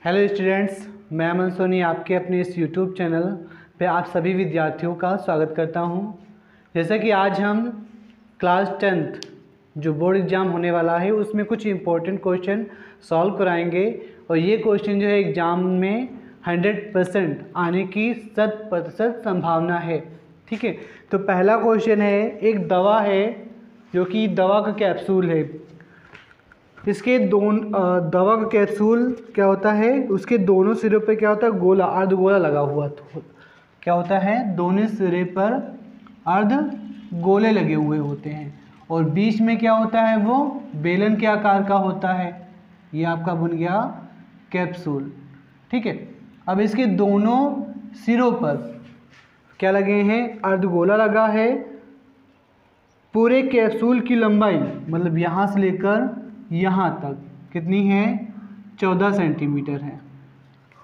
Hello students, मैं अमन सोनी आपके अपने इस यूट्यूब चैनल पे आप सभी विद्यार्थियों का स्वागत करता हूं। जैसा कि आज हम क्लास 10th जो बोर्ड एग्ज़ाम होने वाला है उसमें कुछ इम्पोर्टेंट क्वेश्चन सॉल्व कराएंगे और ये क्वेश्चन जो है एग्ज़ाम में 100% आने की 100% संभावना है। ठीक है, तो पहला क्वेश्चन है, एक दवा है जो कि दवा का कैप्सूल है। इसके दवा का कैप्सूल क्या होता है, उसके दोनों सिरों पे क्या होता है, गोला अर्धगोला लगा हुआ। तो क्या होता है, दोनों सिरे पर अर्धगोले लगे हुए होते हैं और बीच में क्या होता है, वो बेलन के आकार का होता है। ये आपका बन गया कैप्सूल। ठीक है, अब इसके दोनों सिरों पर क्या लगे हैं, अर्धगोला लगा है। पूरे कैप्सूल की लंबाई मतलब यहाँ से लेकर यहाँ तक कितनी है, 14 सेंटीमीटर है।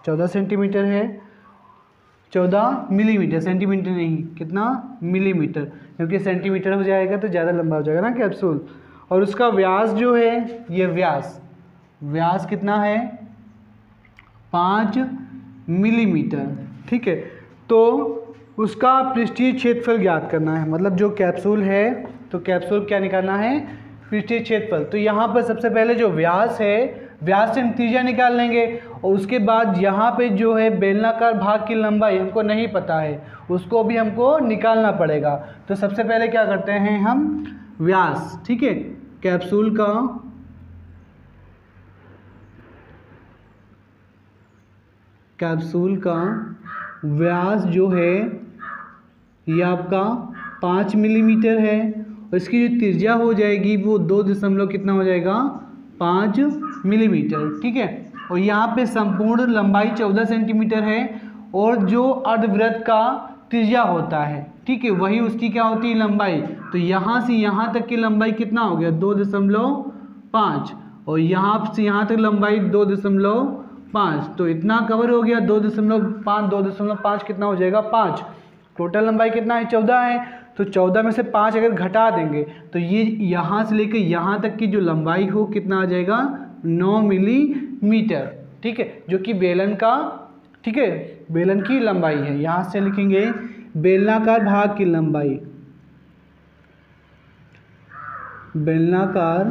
14 सेंटीमीटर है, 14 मिलीमीटर, सेंटीमीटर नहीं, कितना, मिलीमीटर, क्योंकि सेंटीमीटर हो जाएगा तो ज़्यादा लंबा हो जाएगा ना कैप्सूल। और उसका व्यास जो है, ये व्यास कितना है, 5 मिलीमीटर। ठीक है, तो उसका पृष्ठीय क्षेत्रफल ज्ञात करना है। मतलब जो कैप्सूल है तो कैप्सूल क्या निकालना है, पृष्ठीय क्षेत्रफल। तो यहाँ पर सबसे पहले जो व्यास है, व्यास से हम त्रिज्या निकाल लेंगे और उसके बाद यहाँ पे जो है बेलनाकार भाग की लंबाई हमको नहीं पता है, उसको भी हमको निकालना पड़ेगा। तो सबसे पहले क्या करते हैं हम, व्यास, ठीक है, कैप्सूल का व्यास जो है ये आपका 5 मिलीमीटर है और इसकी जो त्रिज्या हो जाएगी वो 2 कितना हो जाएगा, 5 मिलीमीटर। ठीक है, और यहाँ पे संपूर्ण लंबाई 14 सेंटीमीटर है और जो अर्धवृत्त का त्रिज्या होता है, ठीक है, वही उसकी क्या होती है, लंबाई। तो यहाँ से यहाँ तक की लंबाई कितना हो गया, 2.5 और यहाँ से यहाँ तक लंबाई 2.5। तो इतना कवर हो गया, 2.5 कितना हो जाएगा, 5। टोटल लंबाई कितना है, 14 है। तो 14 में से 5 अगर घटा देंगे तो ये यहाँ से लेकर यहाँ तक की जो लंबाई हो कितना आ जाएगा, 9 मिलीमीटर। ठीक है, जो कि बेलन का, ठीक है, बेलन की लंबाई है। यहाँ से लिखेंगे बेलनाकार भाग की लंबाई, बेलनाकार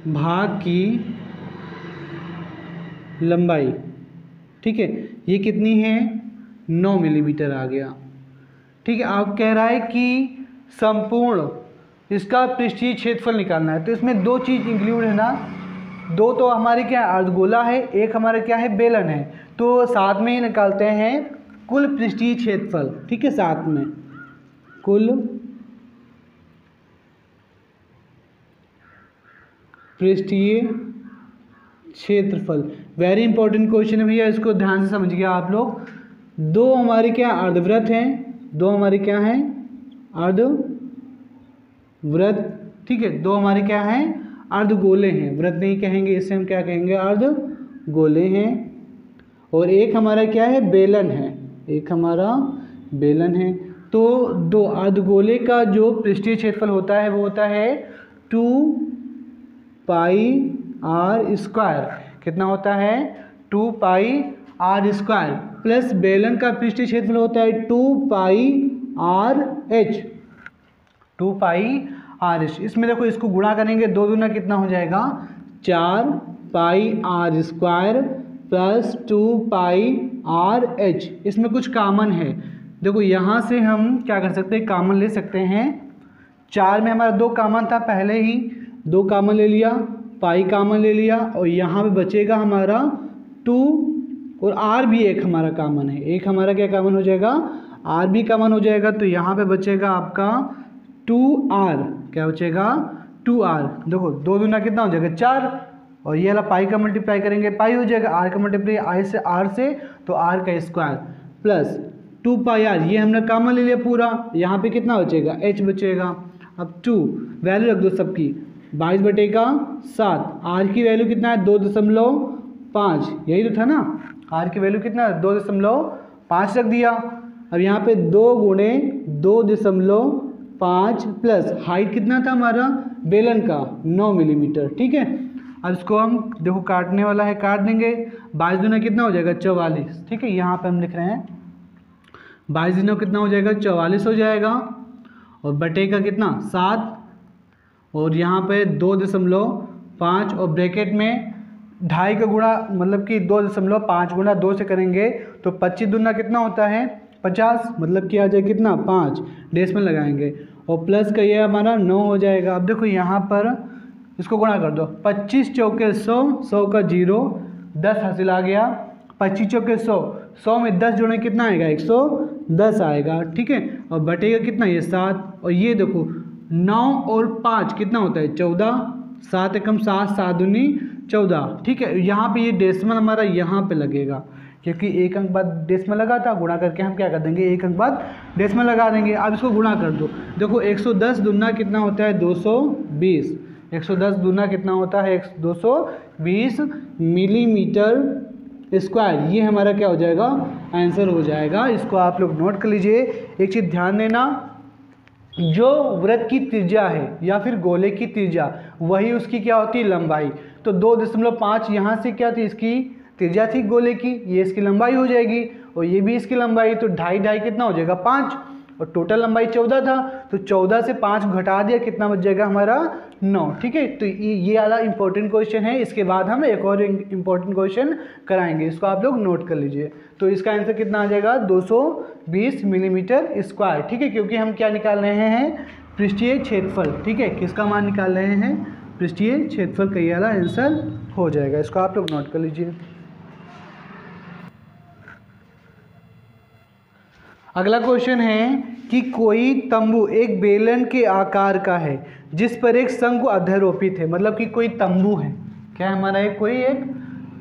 भाग की लंबाई। ठीक है, ये कितनी है, 9 मिलीमीटर आ गया। ठीक है, आप कह रहा है कि संपूर्ण इसका पृष्ठीय क्षेत्रफल निकालना है। तो इसमें 2 चीज़ इंक्लूड है ना, 2 तो हमारे क्या अर्धगोला है, एक हमारा क्या है, बेलन है। तो साथ में ही निकालते हैं कुल पृष्ठीय क्षेत्रफल। ठीक है, साथ में कुल पृष्ठीय क्षेत्रफल। वेरी इंपॉर्टेंट क्वेश्चन है भैया, इसको ध्यान से समझिए आप लोग। 2 हमारे क्या अर्धवृत्त हैं, 2 हमारे क्या हैं, अर्धवृत्त। ठीक है, 2 हमारे क्या हैं, अर्धगोले हैं, वृत्त नहीं कहेंगे, इसे हम क्या कहेंगे, अर्धगोले हैं। और एक हमारा क्या है, बेलन है, एक हमारा बेलन है। तो 2 अर्धगोले का जो पृष्ठीय क्षेत्रफल होता है वो होता है 2πr²। कितना होता है, 2πr² प्लस बेलन का पृष्ठीय क्षेत्रफल होता है 2πrh। इसमें देखो, इसको गुणा करेंगे, 2 दूना कितना हो जाएगा, 4πr² प्लस 2πrh। इसमें कुछ कॉमन है, देखो यहाँ से हम क्या कर सकते हैं, कॉमन ले सकते हैं। 4 में हमारा 2 कॉमन था, पहले ही 2 कॉमन ले लिया, पाई कॉमन ले लिया और यहाँ पे बचेगा हमारा 2 और r भी एक हमारा कॉमन है। एक हमारा क्या कॉमन हो जाएगा, r भी कॉमन हो जाएगा। तो यहाँ पे बचेगा आपका 2r, क्या बचेगा, 2r। देखो 2 दूना कितना हो जाएगा, 4 और ये वाला पाई का मल्टीप्लाई करेंगे, पाई हो जाएगा, r का मल्टीप्लाई r से तो r का स्क्वायर प्लस 2πr, ये हमने कॉमन ले लिया पूरा। यहाँ पे कितना बचेगा, h बचेगा। अब 2 वैल्यू रख दो सबकी, 22/7। r की वैल्यू कितना है, 2.5, यही तो था ना, r की वैल्यू कितना है, 2.5 रख दिया। अब यहाँ पे 2 गुणे 2.5 प्लस हाइट कितना था हमारा बेलन का 9 मिलीमीटर। ठीक है, अब इसको हम देखो काटने वाला है, काट देंगे। 22 दूना कितना हो जाएगा 44। ठीक है, यहाँ पे हम लिख रहे हैं 22 दूना कितना हो जाएगा 44 हो जाएगा, और बटे का कितना 7, और यहाँ पे 2.5 और ब्रैकेट में 2.5 का गुणा मतलब कि 2.5 गुणा 2 से करेंगे तो 25 दूना कितना होता है 50, मतलब कि आ जाए कितना 5, डेसिमल लगाएंगे, और प्लस का ये हमारा 9 हो जाएगा। अब देखो यहाँ पर इसको गुणा कर दो, 25 चौके 100, 100 का 0, 10 हासिल आ गया। 25 चौके 100, 100 में 10 जोड़े कितना आएगा 110 आएगा। ठीक है, और बटेगा कितना ये 7, और ये देखो 9 और 5 कितना होता है 14, 7 एकम 7, 7 दूनी 14। ठीक है, यहाँ पे ये डेसिमल हमारा यहाँ पे लगेगा, क्योंकि एक अंक बाद डेसिमल लगा था, गुणा करके हम क्या कर देंगे एक अंक बाद डेसिमल लगा देंगे। अब इसको गुणा कर दो, देखो 110 दूना कितना होता है 220, 110 दूना कितना होता है 220 मिलीमीटर स्क्वायर। ये हमारा क्या हो जाएगा आंसर हो जाएगा। इसको आप लोग नोट कर लीजिए। एक चीज़ ध्यान देना, जो वृत्त की त्रिज्या है या फिर गोले की त्रिज्या वही उसकी क्या होती है लंबाई। तो 2.5 यहाँ से क्या थी इसकी त्रिज्या थी गोले की, ये इसकी लंबाई हो जाएगी, और ये भी इसकी लंबाई, तो 2.5 कितना हो जाएगा 5, और टोटल लंबाई 14 था, तो 14 से 5 घटा दिया कितना बच जाएगा हमारा 9। ठीक है, तो ये वाला इंपॉर्टेंट क्वेश्चन है। इसके बाद हम एक और इंपॉर्टेंट क्वेश्चन कराएंगे, इसको आप लोग नोट कर लीजिए। तो इसका आंसर कितना आ जाएगा 220 मिलीमीटर स्क्वायर। ठीक है, क्योंकि हम क्या निकाल रहे हैं पृष्ठीय क्षेत्रफल। ठीक है, किसका मान निकाल रहे हैं पृष्ठीय क्षेत्रफल का ये वाला आंसर हो जाएगा। इसको आप लोग नोट कर लीजिए। अगला क्वेश्चन है कि कोई तंबू एक बेलन के आकार का है जिस पर एक शंकु अध्यारोपित है। मतलब कि कोई तंबू है, क्या हमारा कोई एक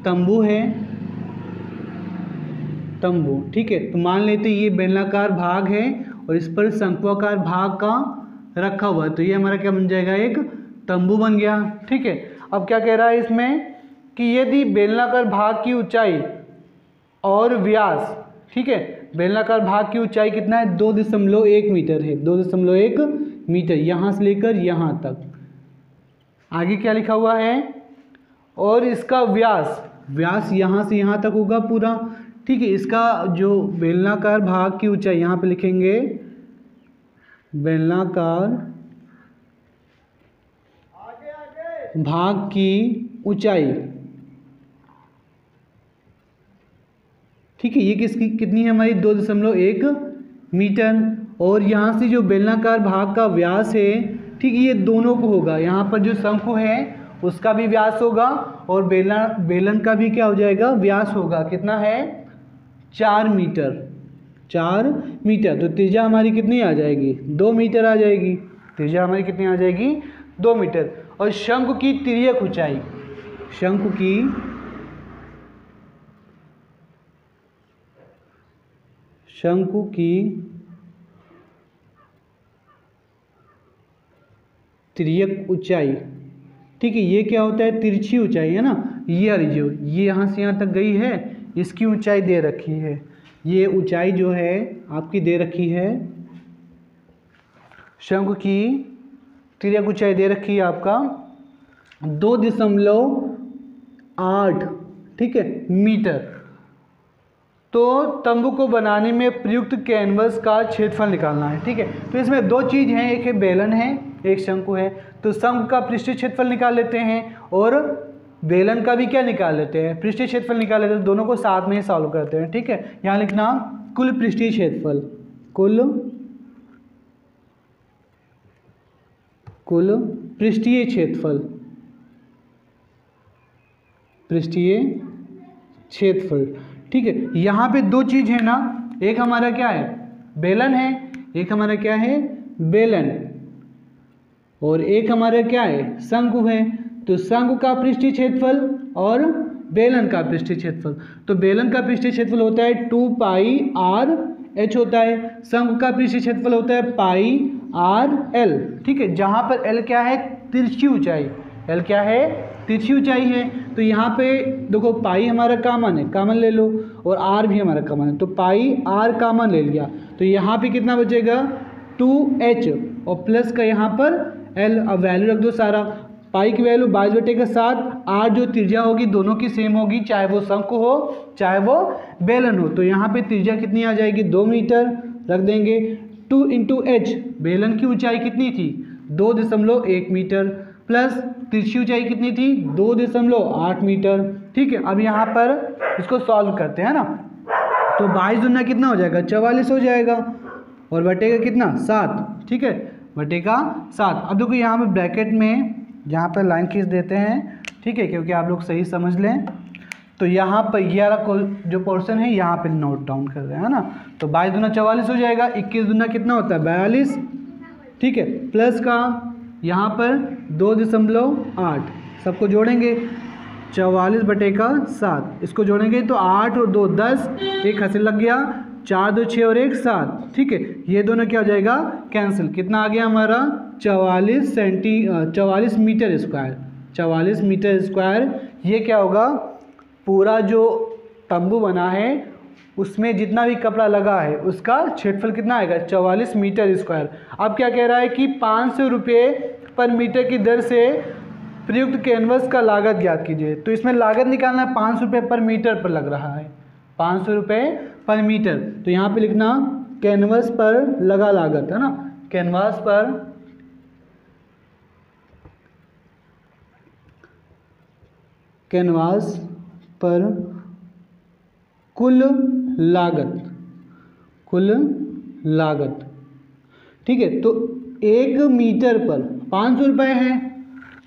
तंबू है, तंबू। ठीक है, तो मान लेते ये बेलनाकार भाग है और इस पर शंकुआकार भाग का रखा हुआ है, तो ये हमारा क्या बन जाएगा एक तंबू बन गया। ठीक है, अब क्या कह रहा है इसमें कि यदि बेलनाकार भाग की ऊंचाई और व्यास, ठीक है, बेलनाकार भाग की ऊंचाई कितना है 2.1 मीटर है, 2.1 मीटर यहाँ से लेकर यहाँ तक। आगे क्या लिखा हुआ है, और इसका व्यास, व्यास यहाँ से यहाँ तक होगा पूरा। ठीक है, इसका जो बेलनाकार भाग की ऊंचाई यहाँ पे लिखेंगे बेलनाकार भाग की ऊंचाई। ठीक है, ये कितनी है हमारी 2.1 मीटर, और यहाँ से जो बेलनाकार भाग का व्यास है, ठीक है, ये दोनों को होगा। यहाँ पर जो शंकु है उसका भी व्यास होगा और बेलन का भी क्या हो जाएगा व्यास होगा। कितना है 4 मीटर, 4 मीटर। तो त्रिज्या हमारी कितनी आ जाएगी 2 मीटर आ जाएगी। त्रिज्या हमारी कितनी आ जाएगी 2 मीटर। और शंकु की तिर्यक ऊंचाई, शंकु की तिर्यक ऊंचाई, ठीक है, ये क्या होता है तिरछी ऊंचाई है ना। ये जो ये यहाँ से यहाँ तक गई है, इसकी ऊंचाई दे रखी है, ये ऊंचाई जो है आपकी दे रखी है, शंकु की तिर्यक ऊंचाई दे रखी है आपका 2.8, ठीक है, मीटर। तो तंबू को बनाने में प्रयुक्त कैनवस का क्षेत्रफल निकालना है। ठीक है, तो इसमें दो चीज़ हैं, एक है बेलन है, एक शंकु है। तो शंकु का पृष्ठीय क्षेत्रफल निकाल लेते हैं और बेलन का भी क्या निकाल लेते हैं पृष्ठीय क्षेत्रफल निकाल लेते हैं। दोनों को साथ में ही सॉल्व करते हैं। ठीक है, यहाँ लिखना कुल पृष्ठीय क्षेत्रफल, कुल पृष्ठीय क्षेत्रफल, ठीक है। यहाँ पे दो चीज़ है ना, एक हमारा क्या है बेलन है, एक हमारा क्या है बेलन, और एक हमारा क्या है शंकु है। तो शंकु का पृष्ठीय क्षेत्रफल और बेलन का पृष्ठीय क्षेत्रफल, तो बेलन का पृष्ठीय क्षेत्रफल होता है 2πr/h होता है, शंकु का पृष्ठीय क्षेत्रफल होता है πr/l। ठीक है, जहाँ पर l क्या है तिरछी ऊंचाई, L क्या है, तिरछी ऊंचाई है। तो यहाँ पे देखो पाई हमारा कॉमन है, कॉमन ले लो, और R भी हमारा कॉमन है, तो पाई R कॉमन ले लिया, तो यहाँ पे कितना बचेगा 2h और प्लस का यहाँ पर L। अब वैल्यू रख दो सारा, पाई की वैल्यू 22/7, R जो त्रिज्या होगी दोनों की सेम होगी, चाहे वो शंकु हो चाहे वो बेलन हो। तो यहाँ पे त्रिज्या कितनी आ जाएगी, 2 मीटर रख देंगे। 2 × h, बेलन की ऊंचाई कितनी थी 2.1 मीटर, प्लस तिरछी ऊंचाई कितनी थी 2.8 मीटर। ठीक है, अब यहाँ पर इसको सॉल्व करते हैं ना, तो 22 दूना कितना हो जाएगा 44 हो जाएगा, और बटेगा कितना 7। ठीक है, बटेगा 7। अब देखो यहाँ पे ब्रैकेट में यहाँ पर लाइन खींच देते हैं, ठीक है, क्योंकि आप लोग सही समझ लें। तो यहाँ पर ये वाला जो पोर्शन है यहाँ पे नोट डाउन कर रहे हैं ना, तो 22 दूना 44 हो जाएगा, 21 दूना कितना होता है 42। ठीक है, प्लस का यहाँ पर 2.8, सबको जोड़ेंगे 44/7, इसको जोड़ेंगे तो 8 और 2 10, एक हासिल लग गया, 4 2 6 और 1 7। ठीक है, ये दोनों क्या हो जाएगा कैंसिल, कितना आ गया हमारा 44 मीटर स्क्वायर, 44 मीटर स्क्वायर। ये क्या होगा, पूरा जो तंबू बना है उसमें जितना भी कपड़ा लगा है उसका क्षेत्रफल कितना आएगा 44 मीटर स्क्वायर। अब क्या कह रहा है कि 500 रुपये पर मीटर की दर से प्रयुक्त कैनवस का लागत ज्ञात कीजिए। तो इसमें लागत निकालना 500 रुपये पर मीटर पर लग रहा है, 500 रुपये पर मीटर। तो यहाँ पे लिखना कैनवस पर लगा लागत, है ना, कैनवास पर कुल लागत। ठीक है, तो 1 मीटर पर 500 रुपये है,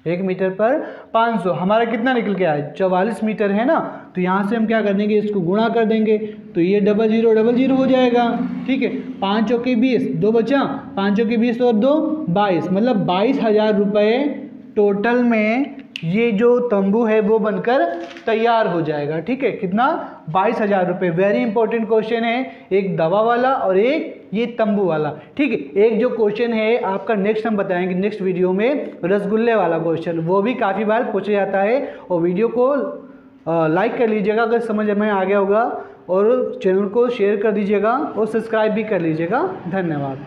1 मीटर पर 500, हमारा कितना निकल के आया 44 मीटर है ना। तो यहाँ से हम क्या कर देंगे, इसको गुणा कर देंगे, तो ये 0000 हो जाएगा। ठीक है, 5 चौके 20, 2 बचा, 5 चौके 20 और 2 22, मतलब 22,000 रुपये टोटल में ये जो तंबू है वो बनकर तैयार हो जाएगा। ठीक है, कितना 22,000 रुपये। वेरी इंपॉर्टेंट क्वेश्चन है, एक दवा वाला और एक ये तंबू वाला। ठीक है, एक जो क्वेश्चन है आपका नेक्स्ट हम बताएंगे नेक्स्ट वीडियो में, रसगुल्ले वाला क्वेश्चन, वो भी काफ़ी बार पूछा जाता है। और वीडियो को लाइक कर लीजिएगा अगर समझ में आ गया होगा, और चैनल को शेयर कर दीजिएगा और सब्सक्राइब भी कर लीजिएगा। धन्यवाद।